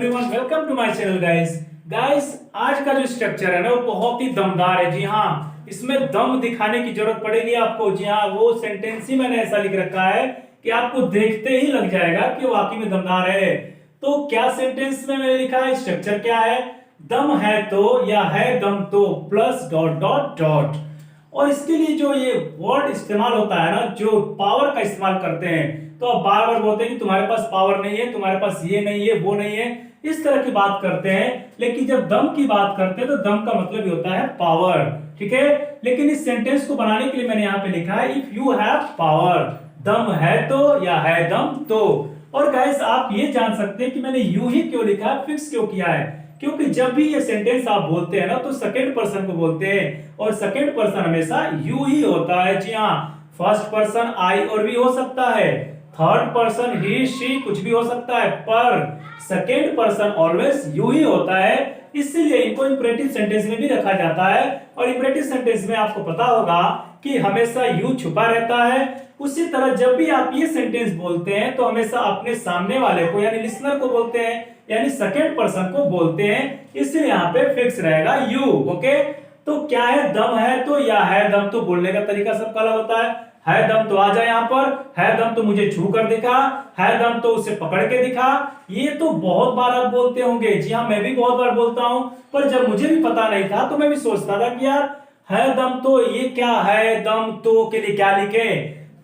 Everyone, welcome to my channel guys. आज का जो स्ट्रक्चर है ना वो बहुत ही दमदार है। जी हाँ, इसमें दम दिखाने की जरूरत पड़ेगी आपको। जी हाँ, वो सेंटेंस ही मैंने ऐसा लिख रखा है कि आपको देखते ही लग जाएगा कि वाकई में दमदार है। तो क्या सेंटेंस में मैंने लिखा है, स्ट्रक्चर क्या है? दम है तो या है दम तो प्लस डॉट डॉट डॉट। और इसके लिए जो ये वर्ड इस्तेमाल होता है ना, जो पावर का इस्तेमाल करते हैं, तो आप बार बार बोलते हैं कि तुम्हारे पास पावर नहीं है, तुम्हारे पास ये नहीं है, वो नहीं है, इस तरह की बात करते हैं। लेकिन जब दम की बात करते हैं तो दम का मतलब ही होता है पावर। ठीक है, लेकिन इस सेंटेंस को बनाने के लिए मैंने यहां पे लिखा है इफ यू हैव पावर, दम है तो या है दम तो। और गाइस आप ये जान सकते हैं कि मैंने यू ही क्यों लिखा है, फिक्स क्यों किया है, क्योंकि जब भी ये सेंटेंस आप बोलते हैं ना तो सेकंड पर्सन को बोलते हैं, और सेकंड पर्सन हमेशा यू ही होता है। जी हाँ, फर्स्ट पर्सन आई और भी हो सकता है, थर्ड पर्सन ही शी कुछ भी हो सकता है, पर सेकेंड पर्सन ऑलवेज यू ही होता है। इसलिए इनको इंपरेटिव सेंटेंस में भी रखा जाता है। और इंपरेटिव सेंटेंस में आपको पता होगा कि हमेशा यू छुपा रहता है। उसी तरह जब भी आप ये सेंटेंस बोलते हैं तो हमेशा अपने सामने वाले को यानी लिसनर को बोलते हैं, यानी सेकेंड पर्सन को बोलते हैं। इसलिए यहाँ पे फिक्स रहेगा यू। ओके, तो क्या है, दम है तो या है दम तो। बोलने का तरीका सबका अलग होता है दम तो आ जाए यहाँ पर, है दम तो मुझे छू कर दिखा, है दम तो उसे पकड़ के दिखा। ये तो बहुत बार आप बोलते होंगे। जी हाँ, मैं भी बहुत बार बोलता हूं। पर जब मुझे भी पता नहीं था तो मैं भी सोचता था कि यार है दम तो ये क्या है, दम तो के लिए क्या लिखे,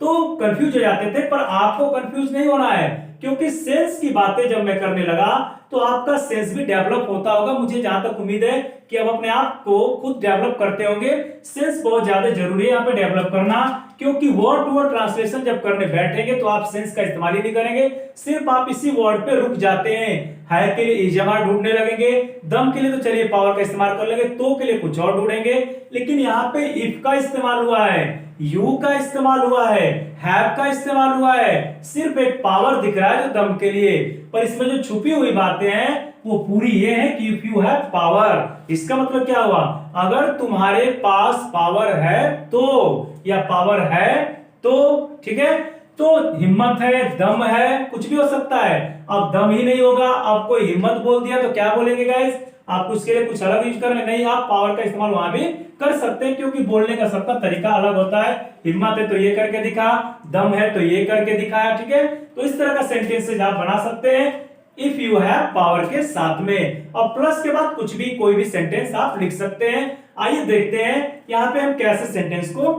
तो कंफ्यूज हो जाते थे। पर आपको कंफ्यूज नहीं होना है, क्योंकि सेंस की बातें जब मैं करने लगा तो आपका सेंस भी डेवलप होता होगा। मुझे जहां तक उम्मीद है कि आप अपने आप को खुद डेवलप करते होंगे। सेंस बहुत ज्यादा जरूरी है यहाँ पे डेवलप करना, क्योंकि वर्ड टू वर्ड ट्रांसलेशन जब करने बैठेंगे तो आप सेंस का इस्तेमाल ही नहीं करेंगे, सिर्फ आप इसी वर्ड पे रुक जाते हैं। है के लिए इजमा ढूंढने लगेंगे, दम के लिए तो चलिए पावर का इस्तेमाल कर लेंगे, तो के लिए कुछ और ढूंढेंगे। लेकिन यहाँ पे इफ का इस्तेमाल हुआ है, यू का इस्तेमाल हुआ है, हैव का इस्तेमाल हुआ है, सिर्फ एक पावर दिख रहा है जो दम के लिए। पर इसमें जो छुपी हुई बातें हैं वो पूरी ये है कि इफ यू हैव पावर। इसका मतलब क्या हुआ, अगर तुम्हारे पास पावर है तो, या पावर है तो, ठीक है, तो हिम्मत है, दम है, कुछ भी हो सकता है। अब दम ही नहीं होगा, अब कोई हिम्मत बोल दिया तो क्या बोलेंगे गाइस, आपको उसके लिए कुछ अलग यूज करना नहीं, आप पावर का इस्तेमाल वहां भी कर सकते हैं, क्योंकि बोलने का सबका तरीका अलग होता है। हिम्मत है तो ये करके दिखा, दम है तो ये करके दिखाया। ठीक है, तो इस तरह का सेंटेंसेस आप बना सकते हैं इफ यू हैव पावर के साथ में, और प्लस के बाद कुछ भी कोई भी सेंटेंस आप लिख सकते हैं। आइए देखते हैं यहाँ पे हम कैसे सेंटेंस को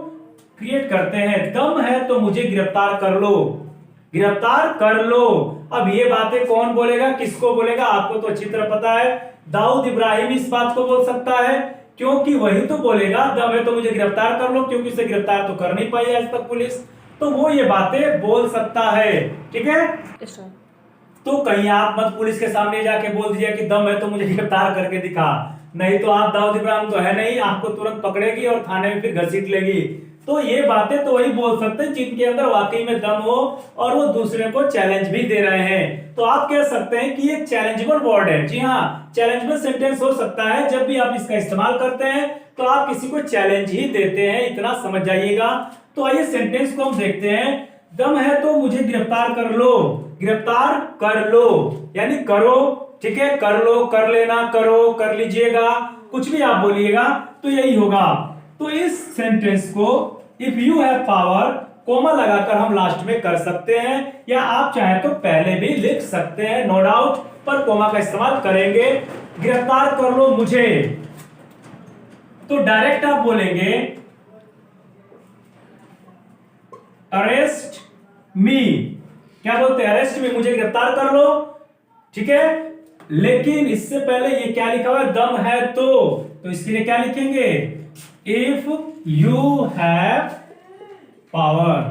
क्रिएट करते हैं। दम है तो मुझे गिरफ्तार कर लो, गिरफ्तार कर लो। अब ये बातें कौन बोलेगा, किसको बोलेगा, आपको तो अच्छी तरह पता है। दाऊद इब्राहिम इस बात को बोल सकता है, क्योंकि वही तो बोलेगा दम है तो मुझे गिरफ्तार कर लो, क्योंकि उसे गिरफ्तार तो कर नहीं पाई आज तक पुलिस, तो वो ये बातें बोल सकता है। ठीक है, तो कहीं आप मत पुलिस के सामने जाके बोल दीजिए कि दम है तो मुझे गिरफ्तार करके दिखा, नहीं तो आप दाऊद इब्राहिम तो है नहीं, आपको तुरंत पकड़ेगी और थाने में फिर घसीट लेगी। तो ये बातें तो वही बोल सकते हैं जिनके अंदर वाकई में दम हो और वो दूसरे को चैलेंज भी दे रहे हैं। तो आप कह सकते हैं कि ये चैलेंजेबल वर्ड है। जी हाँ, चैलेंजेबल सेंटेंस हो सकता है जब भी आप इसका इस्तेमाल करते हैं तो आप किसी को चैलेंज ही देते हैं, इतना समझ जाइएगा। तो आइए सेंटेंस को हम देखते हैं। दम है तो मुझे गिरफ्तार कर लो, गिरफ्तार कर लो यानी करो। ठीक है, कर लो, कर लेना, करो, कर लीजिएगा, कुछ भी आप बोलिएगा तो यही होगा। तो इस सेंटेंस को if you have power comma लगाकर हम लास्ट में कर सकते हैं, या आप चाहे तो पहले भी लिख सकते हैं, नो डाउट, पर कोमा का इस्तेमाल करेंगे। गिरफ्तार कर लो मुझे, तो डायरेक्ट आप बोलेंगे अरेस्ट मी। क्या बोलते हैं, अरेस्ट मी, मुझे गिरफ्तार कर लो। ठीक है, लेकिन इससे पहले ये क्या लिखा हुआ है, दम है तो इसके लिए क्या लिखेंगे, if you have power,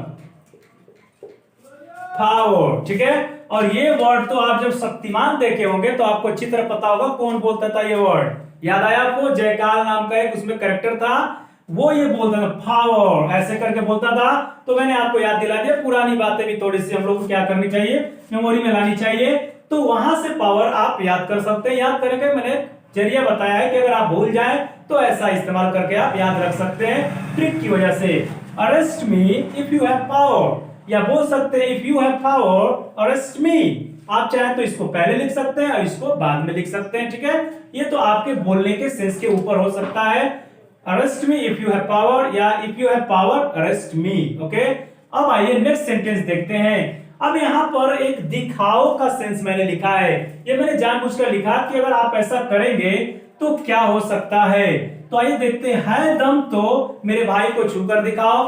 power. ठीक है, और ये वर्ड तो आप जब शक्तिमान देखे होंगे तो आपको अच्छी तरह पता होगा कौन बोलता था ये वर्ड, याद आया आपको, जयकाल नाम का एक उसमें कैरेक्टर था, वो ये बोलता था पावर, ऐसे करके बोलता था। तो मैंने आपको याद दिला दिया, पुरानी बातें भी थोड़ी सी हम लोग को क्या करनी चाहिए, मेमोरी में लानी चाहिए। तो वहां से पावर आप याद कर सकते हैं। याद करके मैंने जरिया बताया है कि अगर आप भूल जाएं तो ऐसा इस्तेमाल करके आप याद रख सकते हैं ट्रिक की वजह से। Arrest me if you have power, या बोल सकते हैं if you have power arrest me. आप चाहे तो इसको पहले लिख सकते हैं और इसको बाद में लिख सकते हैं, ठीक है। ये तो आपके बोलने के सेंस के ऊपर हो सकता है। Arrest me if you have power, या if you have power arrest me, okay. अब आइए नेक्स्ट सेंटेंस देखते हैं। अब यहाँ पर एक दिखाओ का सेंस मैंने लिखा है। ये मैंने जानबूझकर लिखा कि अगर आप ऐसा करेंगे तो क्या हो सकता है। तो आइए देखते हैं। है दम तो मेरे भाई को छूकर दिखाओ।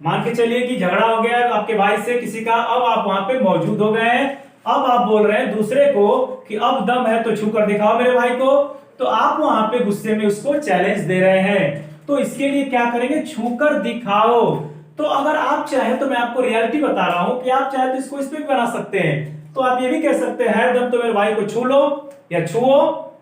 मान के चलिए कि झगड़ा हो गया आपके भाई से किसी का, अब आप वहां पे मौजूद हो गए हैं। अब आप बोल रहे हैं दूसरे को कि अब दम है तो छूकर दिखाओ मेरे भाई को। तो आप वहां पे गुस्से में उसको चैलेंज दे रहे हैं। तो इसके लिए क्या करेंगे, छूकर दिखाओ। तो अगर आप चाहे तो मैं आपको रियलिटी बता रहा हूं कि आप चाहे तो इसको इस पे भी बना सकते हैं। तो आप ये भी कह सकते हैं है दम तो मेरे भाई को छू लो या छुओ,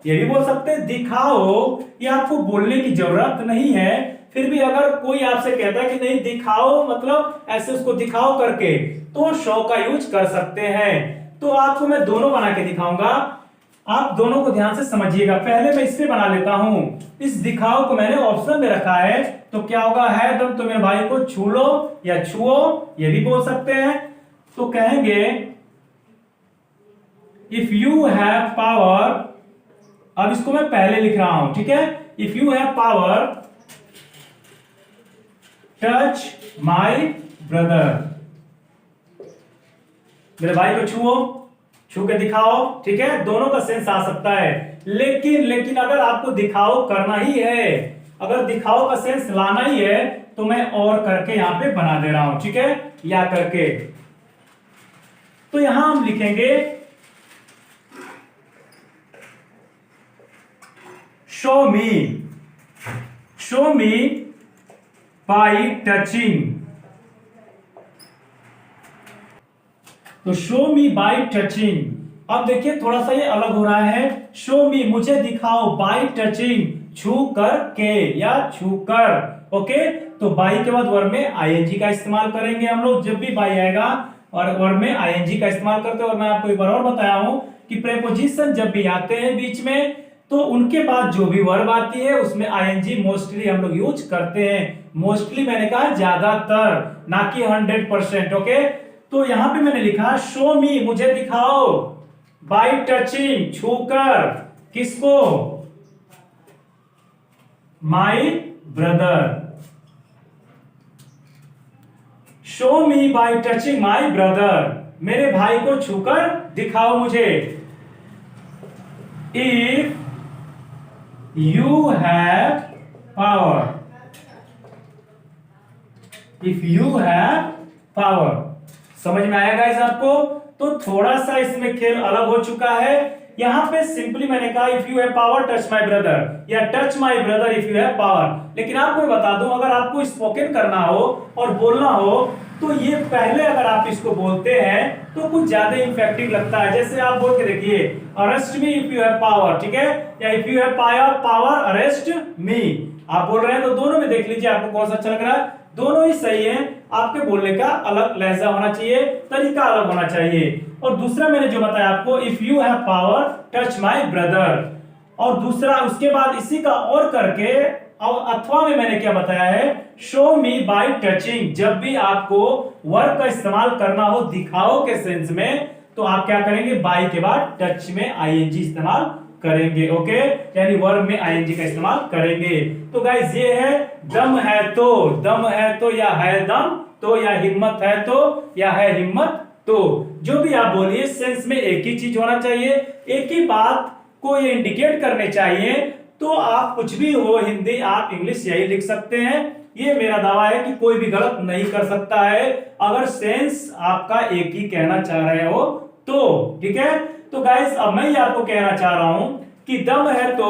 ये भी बोल सकते हैं। दिखाओ ये आपको बोलने की जरूरत नहीं है। फिर भी अगर कोई आपसे कहता है कि नहीं दिखाओ, मतलब ऐसे उसको दिखाओ करके, तो शो का यूज कर सकते हैं। तो आपको मैं दोनों बना के दिखाऊंगा, आप दोनों को ध्यान से समझिएगा। पहले मैं इससे बना लेता हूं। इस दिखाओ को मैंने ऑप्शन में रखा है, तो क्या होगा, है दम तो मेरे भाई को छू लो या छुओ, ये भी बोल सकते हैं। तो कहेंगे इफ यू हैव पावर, अब इसको मैं पहले लिख रहा हूं, ठीक है। If you have power touch my brother, मेरे भाई को छुओ, छू के दिखाओ, ठीक है। दोनों का सेंस आ सकता है। लेकिन अगर आपको दिखाओ करना ही है, अगर दिखाओ का सेंस लाना ही है, तो मैं और करके यहां पे बना दे रहा हूं, ठीक है, या करके। तो यहां हम लिखेंगे शो मी बाई टचिंग। तो शो मी बाई टचिंग। अब देखिए थोड़ा सा ये अलग हो रहा है। शो मी मुझे दिखाओ, बाई टचिंग छू कर के या छू कर, ओके। तो बाई के बाद वर्ब में आईएनजी का इस्तेमाल करेंगे हम लोग। जब भी बाई आएगा और वर्ब में आईएनजी का इस्तेमाल करते हैं। और मैं आपको एक बार और बताया हूं कि प्रेपोजिशन जब भी आते हैं बीच में, तो उनके बाद जो भी वर्ब आती है उसमें आईएनजी मोस्टली हम लोग यूज करते हैं। मोस्टली मैंने कहा ज्यादातर, ना कि 100%, ओके। तो यहां पे मैंने लिखा शो मी मुझे दिखाओ, बाय टचिंग छूकर, किसको, my brother. Show me bye touching my brother, मेरे भाई को छूकर दिखाओ मुझे। If you have power, if you have power. समझ में आया गाइस आपको? तो थोड़ा सा इसमें खेल अलग हो चुका है। यहां पे सिंपली मैंने कहा if you have power touch my brother, या touch my brother if you have power. लेकिन आपको बता दूं, अगर आपको स्पोकन करना हो और बोलना हो, तो ये पहले अगर आप इसको बोलते हैं तो कुछ ज्यादा इफेक्टिव लगता है। जैसे आप बोल के देखिए, arrest me if you have power, ठीक है, या if you have power arrest me. आप बोल रहे हैं तो दोनों में देख लीजिए आपको कौन सा अच्छा लग रहा है। दोनों ही सही है। आपके बोलने का अलग लहजा होना चाहिए, तरीका अलग होना चाहिए। और दूसरा मैंने जो बताया आपको, if you have power touch my brother, और दूसरा उसके बाद इसी का और करके, और अथवा में मैंने क्या बताया है, शो मी बाय टचिंग। जब भी आपको वर्ब का इस्तेमाल करना हो दिखाओ के सेंस में, तो आप क्या करेंगे, बाय के बाद टच में आईएनजी इस्तेमाल करेंगे, ओके, यानी वर्ब में आईएनजी का इस्तेमाल करेंगे। तो गाइस ये है दम है तो, दम है तो, या है दम तो, या हिम्मत है तो, या है हिम्मत तो, जो भी आप बोलिए सेंस में एक ही चीज होना चाहिए, एक ही बात को ये इंडिकेट करने चाहिए। तो आप कुछ भी हो, हिंदी आप इंग्लिश यही लिख सकते हैं। ये मेरा दावा है कि कोई भी गलत नहीं कर सकता है, अगर सेंस आपका एक ही कहना चाह रहे हो तो, ठीक है। तो गाइस अब मैं ये आपको कहना चाह रहा हूं कि दम है तो,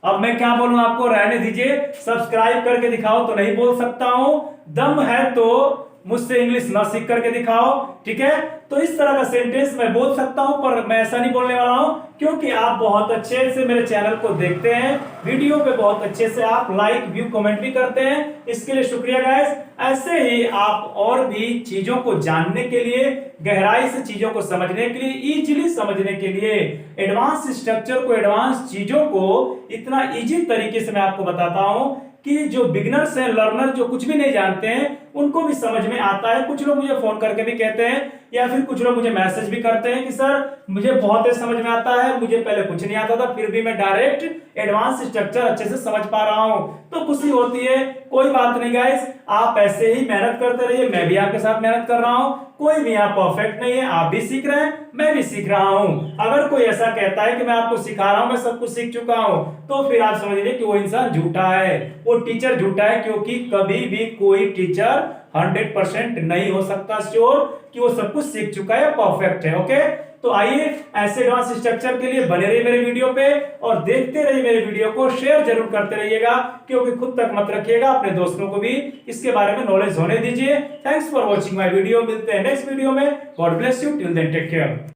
अब मैं क्या बोलूं आपको, रहने दीजिए, सब्सक्राइब करके दिखाओ तो नहीं बोल सकता हूं। दम है तो मुझसे इंग्लिश ना सीख करके दिखाओ, ठीक है। तो इस तरह का सेंटेंस मैं बोल सकता हूं, पर मैं ऐसा नहीं बोलने वाला हूं, क्योंकि आप बहुत अच्छे से मेरे चैनल को देखते हैं, वीडियो पे बहुत अच्छे से आप लाइक व्यू कमेंट भी करते हैं, इसके लिए शुक्रिया गाइस। ऐसे ही आप और भी चीजों को जानने के लिए, गहराई से चीजों को समझने के लिए, इजीली समझने के लिए, एडवांस स्ट्रक्चर को, एडवांस चीजों को इतना इजी तरीके से मैं आपको बताता हूं कि जो बिगिनर्स हैं, लर्नर जो कुछ भी नहीं जानते हैं, उनको भी समझ में आता है। कुछ लोग मुझे फोन करके भी कहते हैं या फिर कुछ लोग मुझे मैसेज भी करते हैं कि सर मुझे बहुत तेज समझ में आता है, मुझे पहले कुछ नहीं आता था, फिर भी मैं डायरेक्ट एडवांस स्ट्रक्चर अच्छे से समझ पा रहा हूं। तो खुशी होती है। कोई बात नहीं गाइस, आप ऐसे ही मेहनत करते रहिए, मैं भी आपके साथ मेहनत कर रहा हूं। कोई भी यहाँ परफेक्ट नहीं है, आप भी सीख रहे हैं, मैं भी सीख रहा हूं। अगर कोई ऐसा कहता है कि मैं आपको सिखा रहा हूं, मैं सब कुछ सीख चुका हूं, तो फिर आप समझ लीजिए कि वो इंसान झूठा है, वो टीचर झूठा है। क्योंकि कभी भी कोई टीचर 100% नहीं हो सकता श्योर कि वो सब कुछ सीख चुका है, परफेक्ट है। ओके, तो आइए ऐसे एडवांस स्ट्रक्चर के लिए बने रहिए मेरे वीडियो पे और देखते रहिए मेरे वीडियो को, शेयर जरूर करते रहिएगा, क्योंकि खुद तक मत रखिएगा, अपने दोस्तों को भी इसके बारे में नॉलेज होने दीजिए। Thanks for watching my video. मिलते हैं नेक्स्ट वीडियो में। God bless you, till then take care.